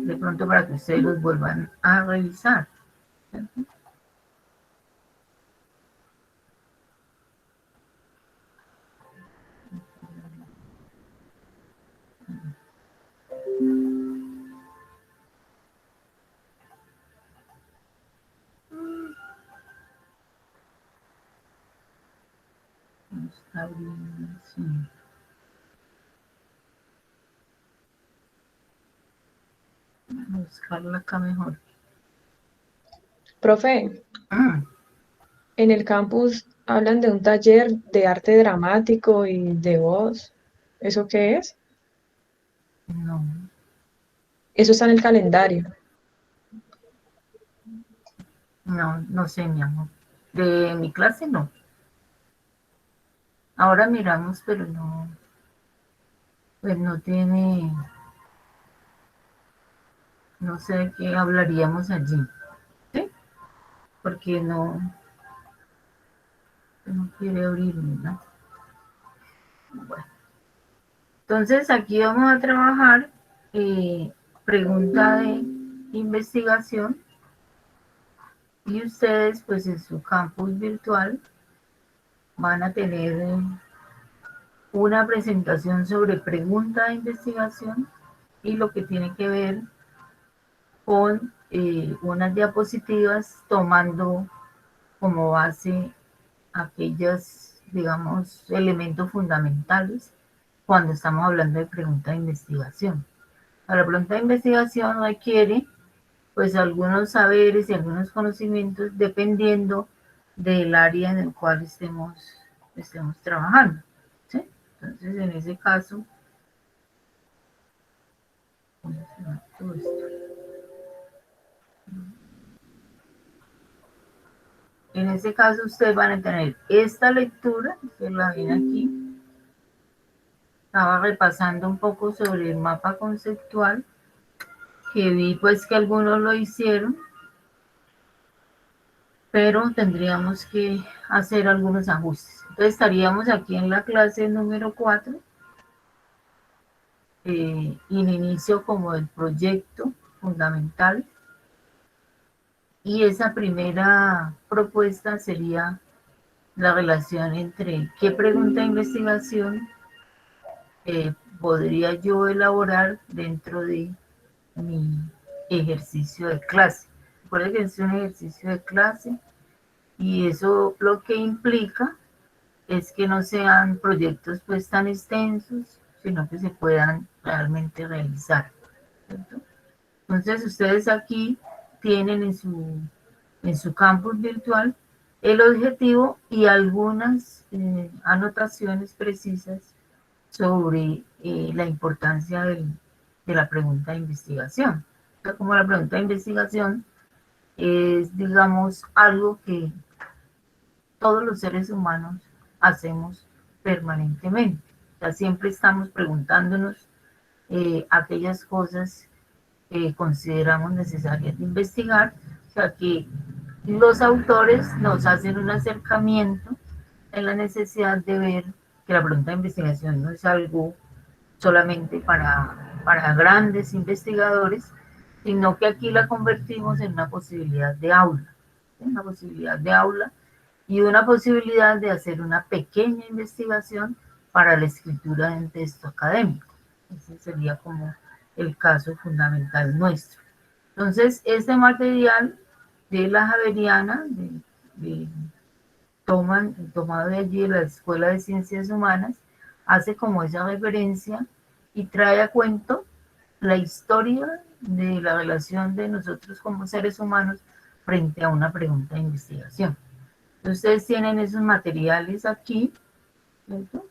de pronto para que ustedes los vuelvan a revisar. ¿Cierto? Está abriendo, sí. Vamos a buscarla acá mejor. Profe, en el campus hablan de un taller de arte dramático y de voz. ¿Eso qué es? No, Eso está en el calendario. no sé, mi amor. De mi clase no. Ahora miramos, pero no, pues no tiene, no sé de qué hablaríamos allí, ¿sí? Porque no quiere abrirme, ¿no? Bueno, entonces aquí vamos a trabajar pregunta de investigación y ustedes pues en su campus virtual van a tener una presentación sobre pregunta de investigación y lo que tiene que ver con unas diapositivas tomando como base aquellos, digamos, elementos fundamentales cuando estamos hablando de pregunta de investigación. La pregunta de investigación requiere pues algunos saberes y algunos conocimientos dependiendo del área en el cual estemos trabajando. ¿Sí? Entonces, en ese caso, todo esto. En ese caso, ustedes van a tener esta lectura, que la ven aquí. Estaba repasando un poco sobre el mapa conceptual, que vi pues que algunos lo hicieron, pero tendríamos que hacer algunos ajustes. Entonces estaríamos aquí en la clase número 4, en inicio como del proyecto fundamental, y esa primera propuesta sería la relación entre qué pregunta de investigación podría yo elaborar dentro de mi ejercicio de clase. Recuerden que es un ejercicio de clase y eso lo que implica es que no sean proyectos pues tan extensos, sino que se puedan realmente realizar. ¿Cierto? Entonces ustedes aquí tienen en su campus virtual el objetivo y algunas anotaciones precisas sobre la importancia de la pregunta de investigación. O sea, como la pregunta de investigación es, digamos, algo que todos los seres humanos hacemos permanentemente. O sea, siempre estamos preguntándonos aquellas cosas que consideramos necesarias de investigar. O sea, que los autores nos hacen un acercamiento en la necesidad de ver que la pregunta de investigación no es algo solamente para grandes investigadores, sino que aquí la convertimos en una posibilidad de aula, ¿sí? Una posibilidad de aula y una posibilidad de hacer una pequeña investigación para la escritura de un texto académico. Ese sería como el caso fundamental nuestro. Entonces, este material de la Javeriana, de tomado de allí de la Escuela de Ciencias Humanas, hace como esa referencia y trae a cuento la historia de la relación de nosotros como seres humanos frente a una pregunta de investigación. Entonces, ustedes tienen esos materiales aquí, ¿cierto?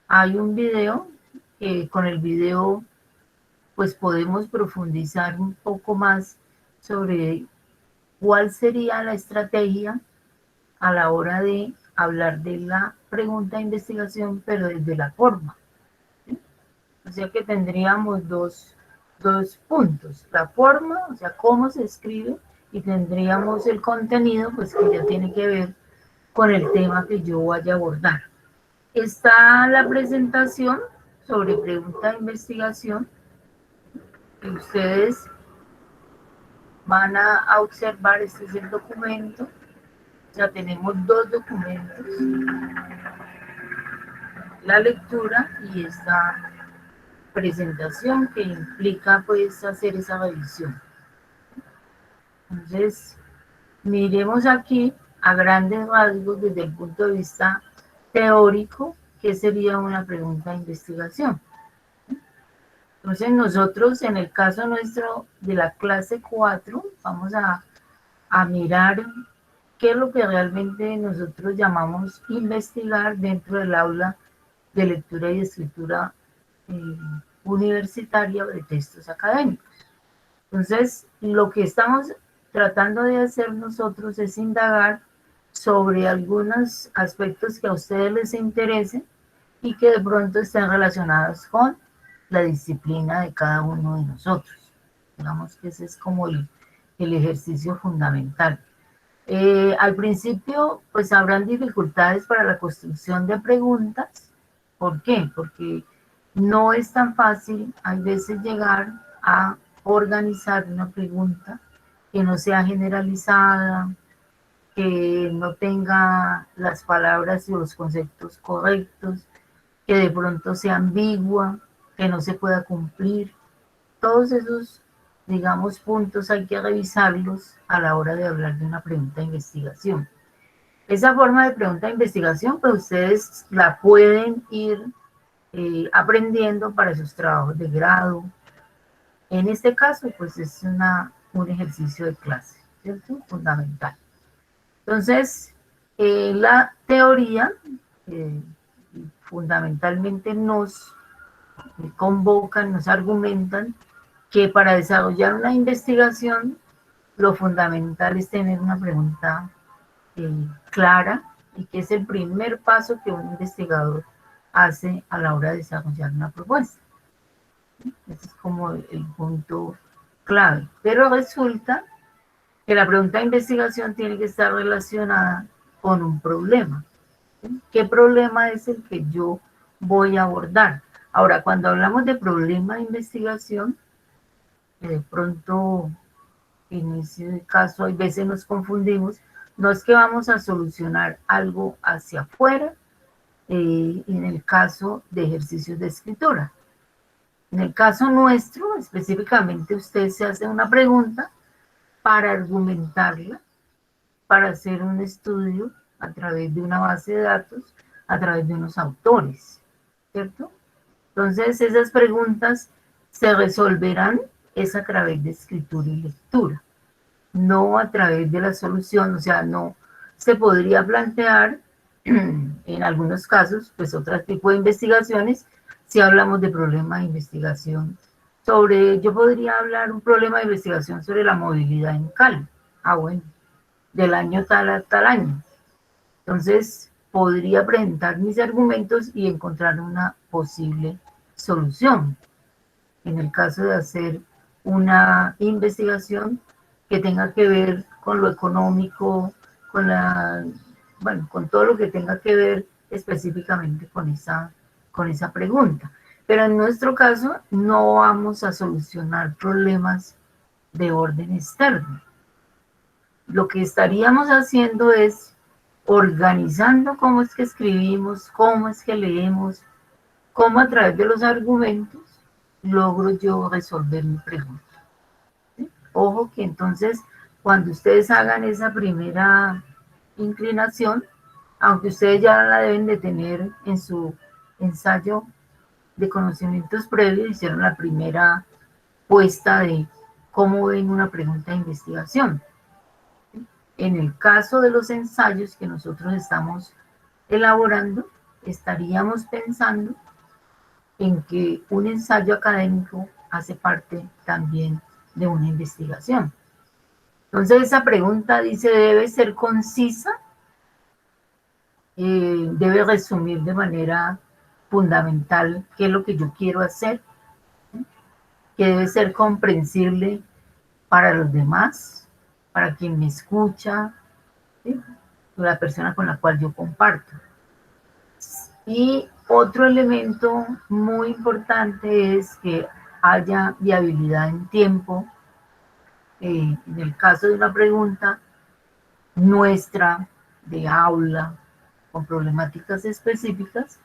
Hay un video, con el video pues podemos profundizar un poco más sobre cuál sería la estrategia a la hora de hablar de la pregunta de investigación, pero desde la forma. ¿Sí? O sea que tendríamos dos puntos, la forma, o sea, cómo se escribe, y tendríamos el contenido, pues que ya tiene que ver con el tema que yo vaya a abordar. Está la presentación sobre pregunta de investigación, que ustedes van a observar, este es el documento. Ya tenemos dos documentos, la lectura y esta presentación que implica pues hacer esa revisión. Entonces, miremos aquí a grandes rasgos desde el punto de vista teórico, ¿qué sería una pregunta de investigación? Entonces nosotros en el caso nuestro de la clase 4 vamos a mirar qué es lo que realmente nosotros llamamos investigar dentro del aula de lectura y escritura universitaria de textos académicos. Entonces, lo que estamos tratando de hacer nosotros es indagar sobre algunos aspectos que a ustedes les interesen y que de pronto estén relacionados con la disciplina de cada uno de nosotros. Digamos que ese es como el ejercicio fundamental. Al principio, pues habrán dificultades para la construcción de preguntas. ¿Por qué? Porque no es tan fácil a veces llegar a organizar una pregunta que no sea generalizada, que no tenga las palabras y los conceptos correctos, que de pronto sea ambigua, que no se pueda cumplir. Todos esos, digamos, puntos hay que revisarlos a la hora de hablar de una pregunta de investigación. Esa forma de pregunta de investigación, pues ustedes la pueden ir aprendiendo para sus trabajos de grado. En este caso, pues es un ejercicio de clase, ¿cierto? Fundamental. Entonces, la teoría fundamentalmente nos convocan, nos argumentan que para desarrollar una investigación lo fundamental es tener una pregunta clara y que es el primer paso que un investigador hace a la hora de desarrollar una propuesta. Ese es como el punto clave. Pero resulta que la pregunta de investigación tiene que estar relacionada con un problema. ¿Qué problema es el que yo voy a abordar? Ahora, cuando hablamos de problema de investigación, de pronto en ese caso hay veces nos confundimos, no es que vamos a solucionar algo hacia afuera, en el caso de ejercicios de escritura. En el caso nuestro, específicamente usted se hace una pregunta para argumentarla, para hacer un estudio a través de una base de datos, a través de unos autores, ¿cierto? Entonces esas preguntas se resolverán es a través de escritura y lectura, no a través de la solución, o sea, no se podría plantear en algunos casos, pues otro tipo de investigaciones, si hablamos de problemas de investigación sobre, yo podría hablar un problema de investigación sobre la movilidad en Cali, bueno, del año tal a tal año. Entonces, podría presentar mis argumentos y encontrar una posible solución. En el caso de hacer una investigación que tenga que ver con lo económico, con bueno, con todo lo que tenga que ver específicamente con esa pregunta. Pero en nuestro caso no vamos a solucionar problemas de orden externo. Lo que estaríamos haciendo es organizando cómo es que escribimos, cómo es que leemos, cómo a través de los argumentos logro yo resolver mi pregunta. ¿Sí? Ojo que entonces cuando ustedes hagan esa primera inclinación, aunque ustedes ya la deben de tener en su ensayo de conocimientos previos, hicieron la primera puesta de cómo ven una pregunta de investigación. En el caso de los ensayos que nosotros estamos elaborando, estaríamos pensando en que un ensayo académico hace parte también de una investigación. Entonces esa pregunta dice, debe ser concisa, debe resumir de manera fundamental qué es lo que yo quiero hacer, que debe ser comprensible para los demás, para quien me escucha, ¿sí? La persona con la cual yo comparto. Y otro elemento muy importante es que haya viabilidad en tiempo, En el caso de una pregunta nuestra de aula con problemáticas específicas,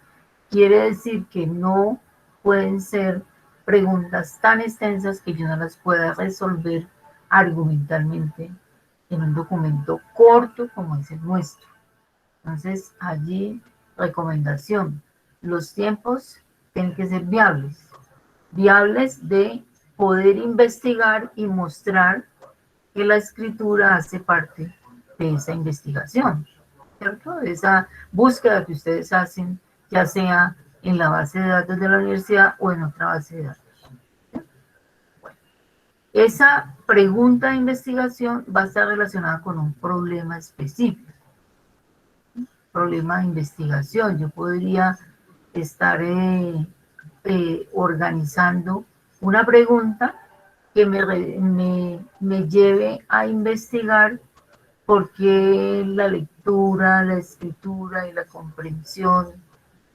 quiere decir que no pueden ser preguntas tan extensas que yo no las pueda resolver argumentalmente en un documento corto como es el nuestro. Entonces, allí, recomendación, los tiempos tienen que ser viables de poder investigar y mostrar que la escritura hace parte de esa investigación, ¿cierto? De esa búsqueda que ustedes hacen, ya sea en la base de datos de la universidad o en otra base de datos. Esa pregunta de investigación va a estar relacionada con un problema específico, problema de investigación. Yo podría estar organizando una pregunta que me lleve a investigar por qué la lectura, la escritura y la comprensión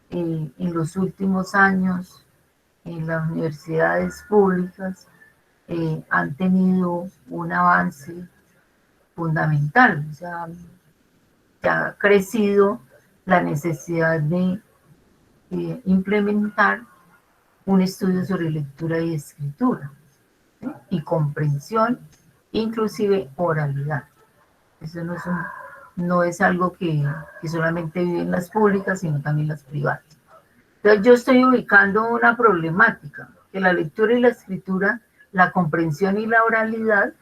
en los últimos años en las universidades públicas han tenido un avance fundamental. O sea, ya ha crecido la necesidad de implementar un estudio sobre lectura y escritura, ¿sí? Y comprensión, inclusive oralidad. Eso no es algo que solamente viven las públicas, sino también las privadas. Entonces yo estoy ubicando una problemática, que la lectura y la escritura, la comprensión y la oralidad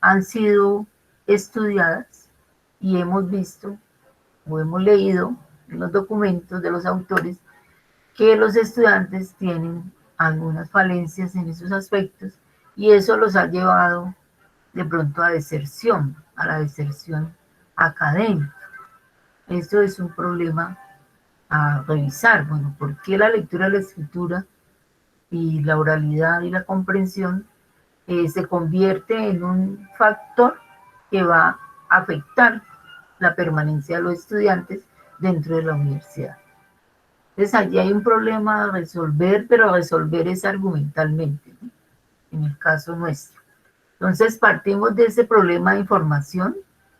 han sido estudiadas y hemos visto o hemos leído en los documentos de los autores que los estudiantes tienen algunas falencias en esos aspectos y eso los ha llevado de pronto a la deserción académica. Esto es un problema a revisar. Bueno, ¿por qué la lectura, la escritura y la oralidad y la comprensión se convierte en un factor que va a afectar la permanencia de los estudiantes dentro de la universidad? Entonces allí hay un problema a resolver, pero a resolver es argumentalmente, ¿no? En el caso nuestro. Entonces partimos de ese problema de información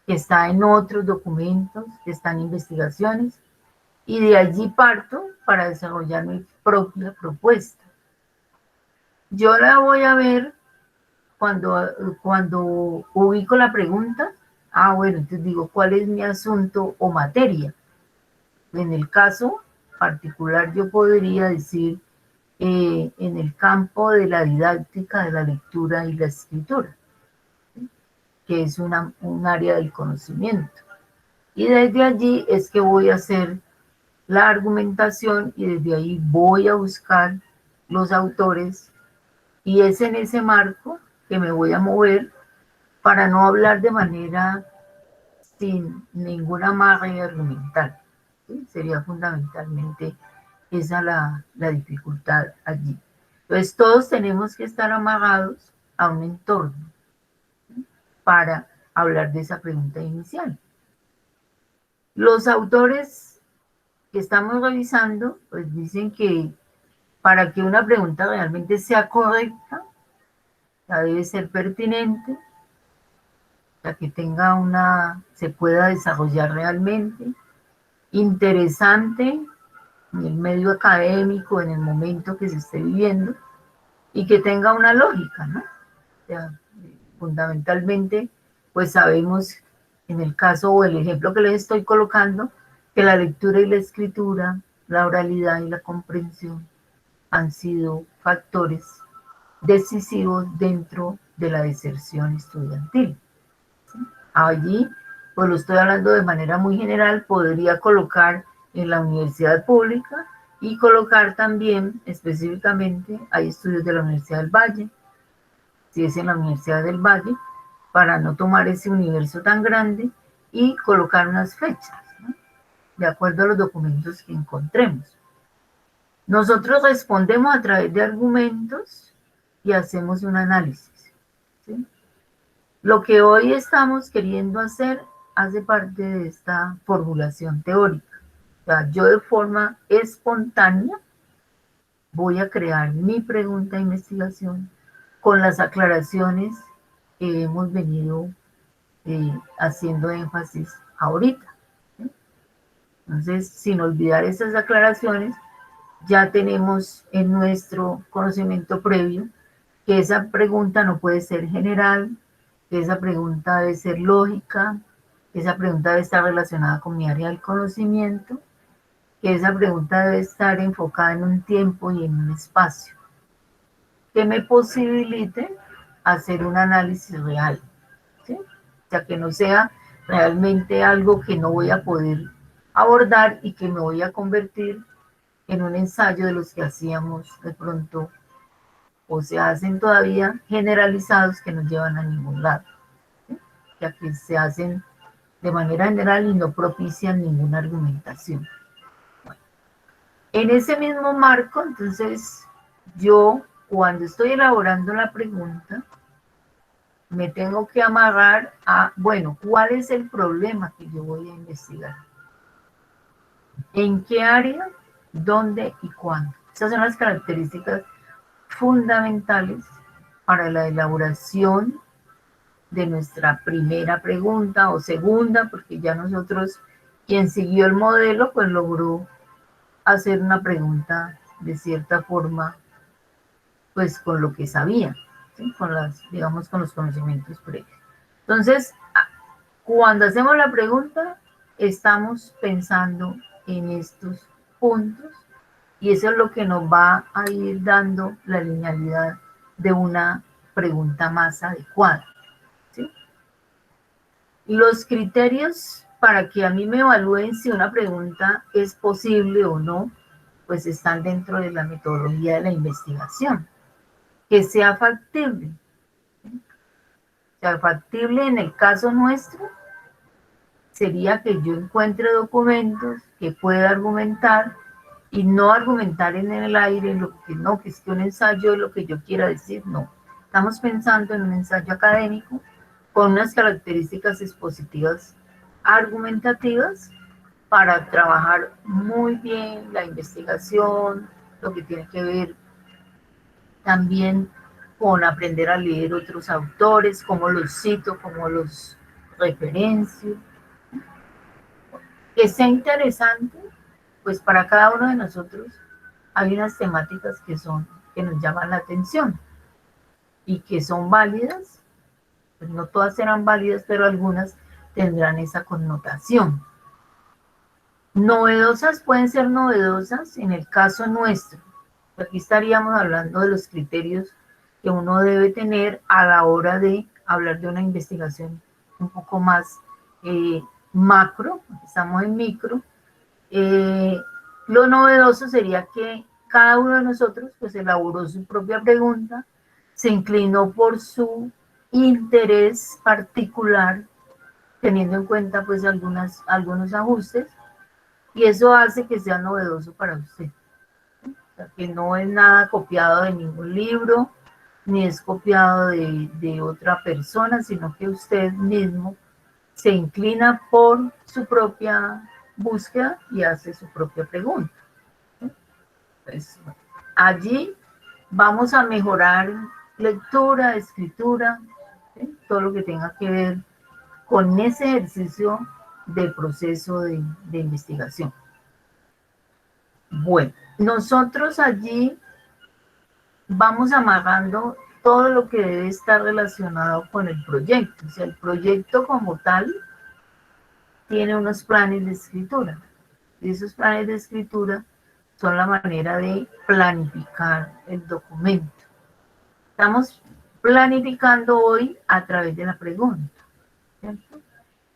que está en otros documentos, que está en investigaciones, y de allí parto para desarrollar mi propia propuesta. Yo la voy a ver cuando ubico la pregunta. Bueno, entonces digo, ¿cuál es mi asunto o materia? En el caso particular yo podría decir en el campo de la didáctica de la lectura y la escritura, ¿sí? Que es un área del conocimiento. Y desde allí es que voy a hacer la argumentación y desde ahí voy a buscar los autores y es en ese marco que me voy a mover para no hablar de manera sin ninguna amarre argumental, ¿sí? Sería fundamentalmente esa la dificultad allí. Entonces todos tenemos que estar amarrados a un entorno, ¿sí? Para hablar de esa pregunta inicial. Los autores que estamos revisando pues dicen que para que una pregunta realmente sea correcta, ya debe ser pertinente, ya que se pueda desarrollar realmente, interesante en el medio académico, en el momento que se esté viviendo, y que tenga una lógica, ¿no? O sea, fundamentalmente, pues sabemos, en el caso o el ejemplo que les estoy colocando, que la lectura y la escritura, la oralidad y la comprensión han sido factores decisivos dentro de la deserción estudiantil, ¿sí? Allí, pues lo estoy hablando de manera muy general, podría colocar en la universidad pública y colocar también específicamente, hay estudios de la Universidad del Valle, si es en la Universidad del Valle, para no tomar ese universo tan grande y colocar unas fechas, ¿no? De acuerdo a los documentos que encontremos. Nosotros respondemos a través de argumentos y hacemos un análisis, ¿sí? Lo que hoy estamos queriendo hacer hace parte de esta formulación teórica. O sea, yo de forma espontánea voy a crear mi pregunta de investigación con las aclaraciones que hemos venido haciendo énfasis ahorita. ¿Sí? Entonces, sin olvidar esas aclaraciones, ya tenemos en nuestro conocimiento previo que esa pregunta no puede ser general, que esa pregunta debe ser lógica, que esa pregunta debe estar relacionada con mi área del conocimiento, que esa pregunta debe estar enfocada en un tiempo y en un espacio que me posibilite hacer un análisis real, ¿sí? O sea, que no sea realmente algo que no voy a poder abordar y que me voy a convertir en un ensayo de los que hacíamos de pronto o se hacen todavía generalizados que no llevan a ningún lado, ¿sí? Ya que se hacen de manera general y no propician ninguna argumentación. Bueno, en ese mismo marco, entonces, yo cuando estoy elaborando la pregunta, me tengo que amarrar a, bueno, ¿cuál es el problema que yo voy a investigar? ¿En qué área? ¿Dónde y cuándo? Esas son las características fundamentales para la elaboración de nuestra primera pregunta o segunda, porque ya nosotros, quien siguió el modelo, pues logró hacer una pregunta de cierta forma, pues con lo que sabía, ¿sí? Con las, digamos, con los conocimientos previos. Entonces, cuando hacemos la pregunta, estamos pensando en estos puntos y eso es lo que nos va a ir dando la linealidad de una pregunta más adecuada, ¿sí? Los criterios para que a mí me evalúen si una pregunta es posible o no, pues están dentro de la metodología de la investigación. Que sea factible. O sea, factible en el caso nuestro sería que yo encuentre documentos que pueda argumentar y no argumentar en el aire en lo que no, que es que un ensayo es lo que yo quiera decir, no. Estamos pensando en un ensayo académico con unas características expositivas argumentativas para trabajar muy bien la investigación, lo que tiene que ver también con aprender a leer otros autores, cómo los cito, cómo los referencio. Que sea interesante, pues para cada uno de nosotros hay unas temáticas que nos llaman la atención y que son válidas, pues no todas serán válidas, pero algunas tendrán esa connotación. Novedosas pueden ser novedosas en el caso nuestro. Aquí estaríamos hablando de los criterios que uno debe tener a la hora de hablar de una investigación un poco más macro, estamos en micro. Lo novedoso sería que cada uno de nosotros pues elaboró su propia pregunta, se inclinó por su interés particular, teniendo en cuenta pues algunos ajustes, y eso hace que sea novedoso para usted. O sea, que no es nada copiado de ningún libro, ni es copiado de otra persona, sino que usted mismo se inclina por su propia búsqueda y hace su propia pregunta. Pues, allí vamos a mejorar lectura, escritura, ¿sí? Todo lo que tenga que ver con ese ejercicio del proceso de investigación. Bueno, nosotros allí vamos amarrando todo lo que debe estar relacionado con el proyecto. O sea, el proyecto como tal tiene unos planes de escritura. Y esos planes de escritura son la manera de planificar el documento. Estamos planificando hoy a través de la pregunta, ¿cierto?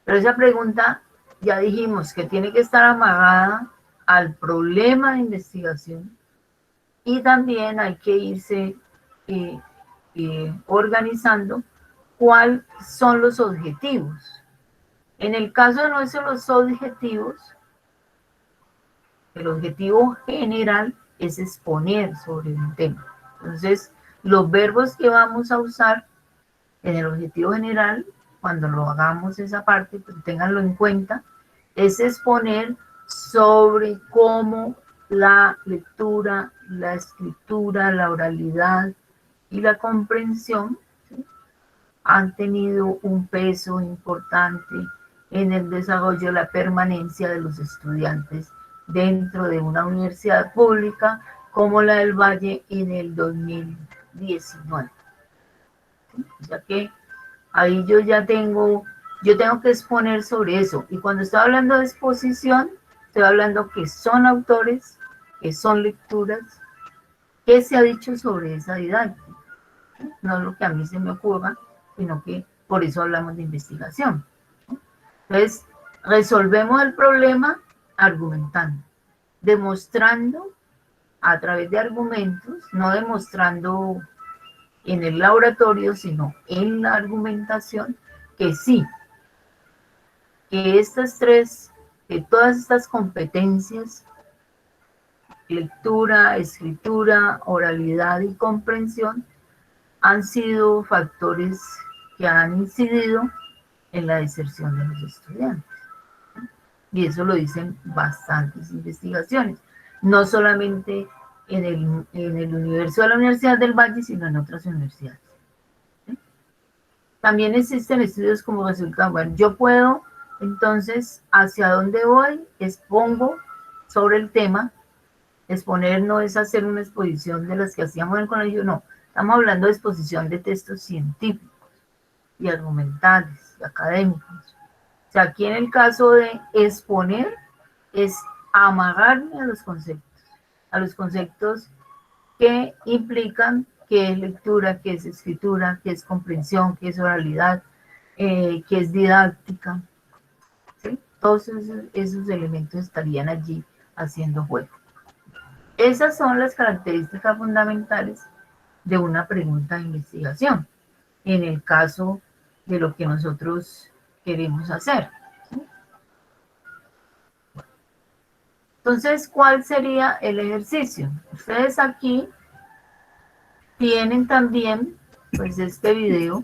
Pero esa pregunta ya dijimos que tiene que estar amarrada al problema de investigación y también hay que irse organizando cuáles son los objetivos. En el caso de nuestros objetivos, el objetivo general es exponer sobre un tema. Entonces, los verbos que vamos a usar en el objetivo general, cuando lo hagamos esa parte, pues ténganlo en cuenta, es exponer sobre cómo la lectura, la escritura, la oralidad y la comprensión, ¿sí?, han tenido un peso importante en el desarrollo, la permanencia de los estudiantes dentro de una universidad pública como la del Valle en el 2019. ¿Sí? O sea que ahí yo tengo que exponer sobre eso. Y cuando estoy hablando de exposición, estoy hablando que son autores, que son lecturas, que se ha dicho sobre esa didáctica. No es lo que a mí se me ocurra, sino que por eso hablamos de investigación. Entonces, resolvemos el problema argumentando, demostrando a través de argumentos, no demostrando en el laboratorio, sino en la argumentación, que sí, que que todas estas competencias, lectura, escritura, oralidad y comprensión, han sido factores que han incidido en la deserción de los estudiantes. Y eso lo dicen bastantes investigaciones, no solamente en el universo de la Universidad del Valle, sino en otras universidades. ¿Sí? También existen estudios como resultado. Bueno, yo puedo, entonces, hacia dónde voy, expongo sobre el tema. Exponer no es hacer una exposición de las que hacíamos en el colegio, no. Estamos hablando de exposición de textos científicos y argumentales y académicos. O sea, aquí en el caso de exponer es amarrarme a los conceptos que implican qué es lectura, qué es escritura, qué es comprensión, qué es oralidad, qué es didáctica. ¿Sí? Todos esos elementos estarían allí haciendo juego. Esas son las características fundamentales de una pregunta de investigación, en el caso de lo que nosotros queremos hacer. ¿Sí? Entonces, ¿cuál sería el ejercicio? Ustedes aquí tienen también, pues, este video.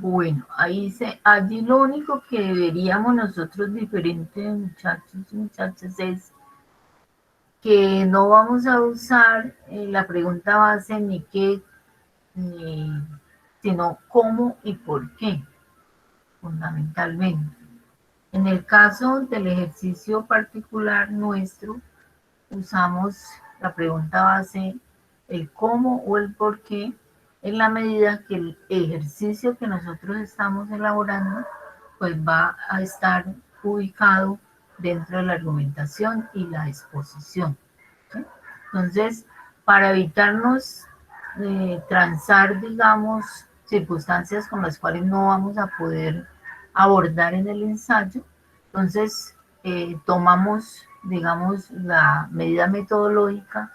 Bueno, allí lo único que deberíamos nosotros diferentes muchachos y muchachas es que no vamos a usar la pregunta base ni qué, ni, sino cómo y por qué, fundamentalmente. En el caso del ejercicio particular nuestro, usamos la pregunta base, el cómo o el por qué, en la medida que el ejercicio que nosotros estamos elaborando, pues va a estar ubicado dentro de la argumentación y la exposición. ¿Sí? Entonces, para evitarnos transar, digamos, circunstancias con las cuales no vamos a poder abordar en el ensayo, entonces tomamos, digamos, la medida metodológica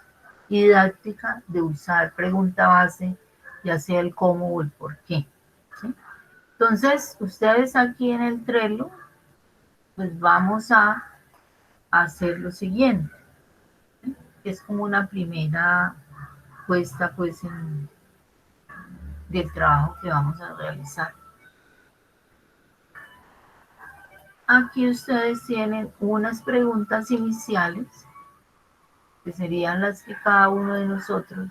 y didáctica de usar pregunta base, ya sea el cómo o el por qué. ¿Sí? Entonces, ustedes aquí en el Trello, pues vamos a hacer lo siguiente, ¿sí? Es como una primera puesta pues del trabajo que vamos a realizar. aquí ustedes tienen unas preguntas iniciales, que serían las que cada uno de nosotros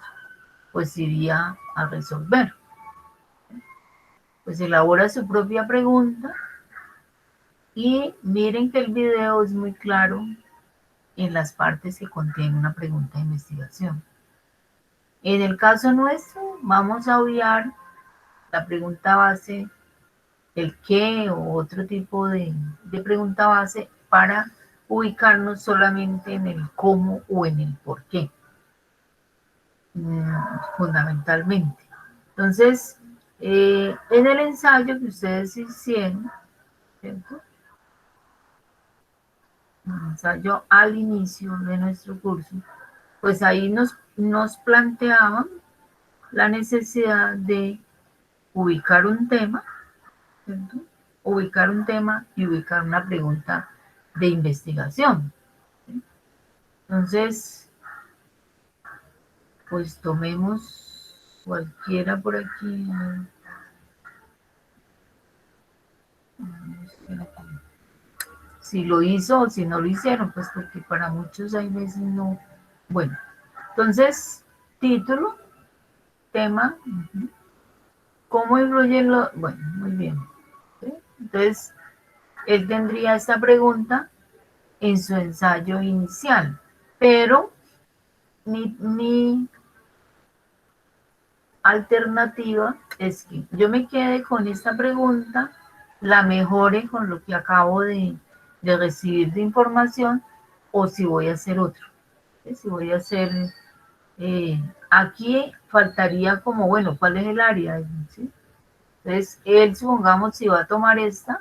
pues iría a resolver. Pues elabora su propia pregunta y miren que el video es muy claro en las partes que contienen una pregunta de investigación. En el caso nuestro, vamos a obviar la pregunta base, el qué o otro tipo de pregunta base para ubicarnos solamente en el cómo o en el por qué, fundamentalmente. Entonces, en el ensayo que ustedes hicieron, ¿cierto? Un ensayo al inicio de nuestro curso, pues ahí nos planteaban la necesidad de ubicar un tema, ¿cierto? Ubicar un tema y ubicar una pregunta de investigación. ¿Sí? Entonces, pues tomemos cualquiera por aquí. Si lo hizo o si no lo hicieron, pues porque para muchos hay veces no. Bueno, entonces, título, tema, ¿cómo influyen los...? Bueno, muy bien. ¿Sí? Entonces, él tendría esta pregunta en su ensayo inicial, pero mi alternativa es que yo me quede con esta pregunta, la mejore con lo que acabo de recibir de información, o si voy a hacer otro. ¿Sí? Si voy a hacer... aquí faltaría como, bueno, ¿cuál es el área? ¿Sí? Entonces, él, supongamos, si va a tomar esta,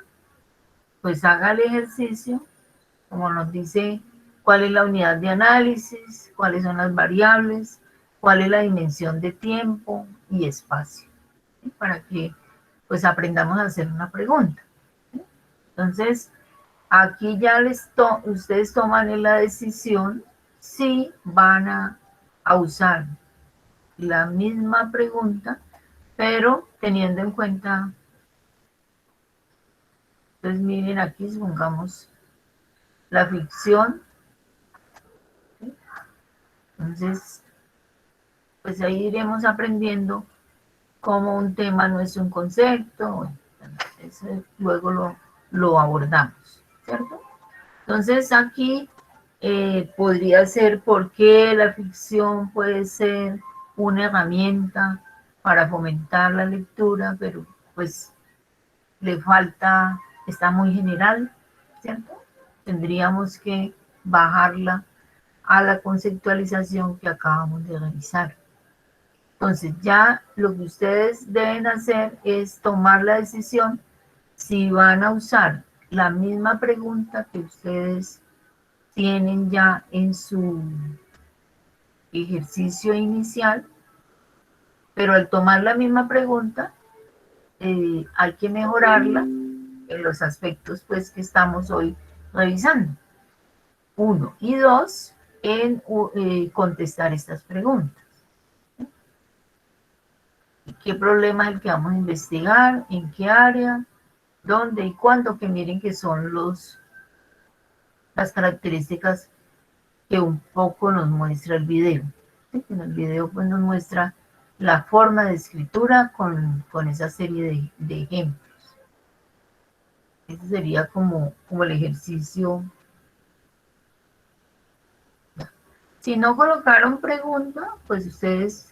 pues haga el ejercicio, como nos dice cuál es la unidad de análisis, cuáles son las variables, cuál es la dimensión de tiempo y espacio, ¿sí? Para que pues aprendamos a hacer una pregunta. ¿Sí? Entonces, aquí ya ustedes toman la decisión si van a usar la misma pregunta, pero teniendo en cuenta, pues miren aquí, supongamos la ficción, ¿sí? Entonces, pues ahí iremos aprendiendo cómo un tema no es un concepto, bueno, eso luego lo abordamos, ¿cierto? Entonces aquí podría ser por qué la ficción puede ser una herramienta para fomentar la lectura, pero pues le falta, está muy general, ¿cierto? Tendríamos que bajarla a la conceptualización que acabamos de realizar. Entonces ya lo que ustedes deben hacer es tomar la decisión si van a usar la misma pregunta que ustedes tienen ya en su ejercicio inicial, pero al tomar la misma pregunta hay que mejorarla en los aspectos pues que estamos hoy revisando. Uno. Y dos, en contestar estas preguntas. ¿Qué problema es el que vamos a investigar? ¿En qué área? ¿Dónde y cuándo? Que miren que son las características que un poco nos muestra el video. ¿Sí? En el video pues nos muestra la forma de escritura con esa serie de ejemplos. Ese sería como el ejercicio. Si no colocaron pregunta, pues ustedes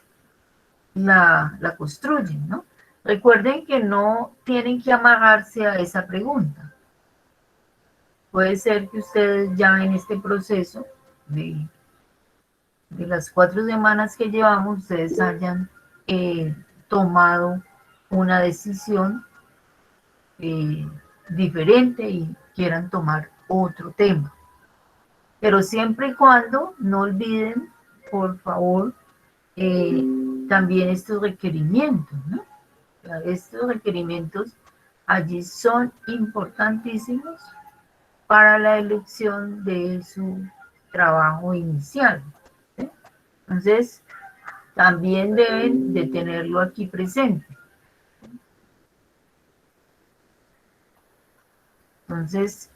la construyen, ¿no? Recuerden que no tienen que amarrarse a esa pregunta. Puede ser que ustedes ya en este proceso de las 4 semanas que llevamos, ustedes hayan tomado una decisión eh, diferente y quieran tomar otro tema. Pero siempre y cuando no olviden, por favor, también estos requerimientos, ¿no? Estos requerimientos allí son importantísimos para la elección de su trabajo inicial, ¿sí? Entonces, también deben de tenerlo aquí presente. Entonces,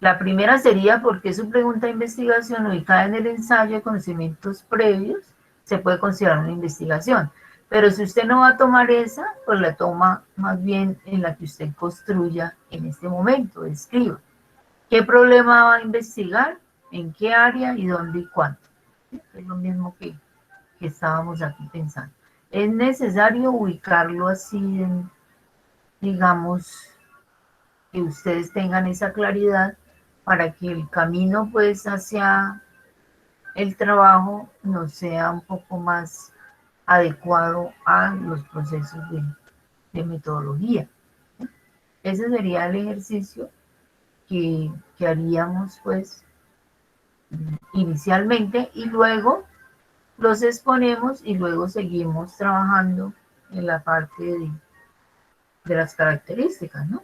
La primera sería por qué su pregunta de investigación ubicada en el ensayo de conocimientos previos se puede considerar una investigación. Pero si usted no va a tomar esa, pues la toma más bien en la que usted construya en este momento, escriba. ¿Qué problema va a investigar? ¿En qué área? ¿Y dónde y cuándo? Es lo mismo que estábamos aquí pensando. Es necesario ubicarlo así, digamos, que ustedes tengan esa claridad para que el camino pues hacia el trabajo nos sea un poco más adecuado a los procesos de metodología. Ese sería el ejercicio que haríamos pues inicialmente y luego los exponemos y luego seguimos trabajando en la parte de las características, ¿no?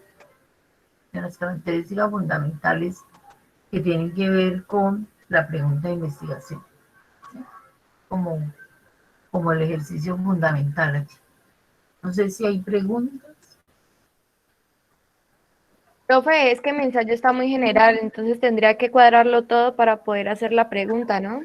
De las características fundamentales que tienen que ver con la pregunta de investigación, ¿sí? como, como el ejercicio fundamental aquí. No sé si hay preguntas. Profe, es que mi ensayo está muy general, entonces tendría que cuadrarlo todo para poder hacer la pregunta, ¿no?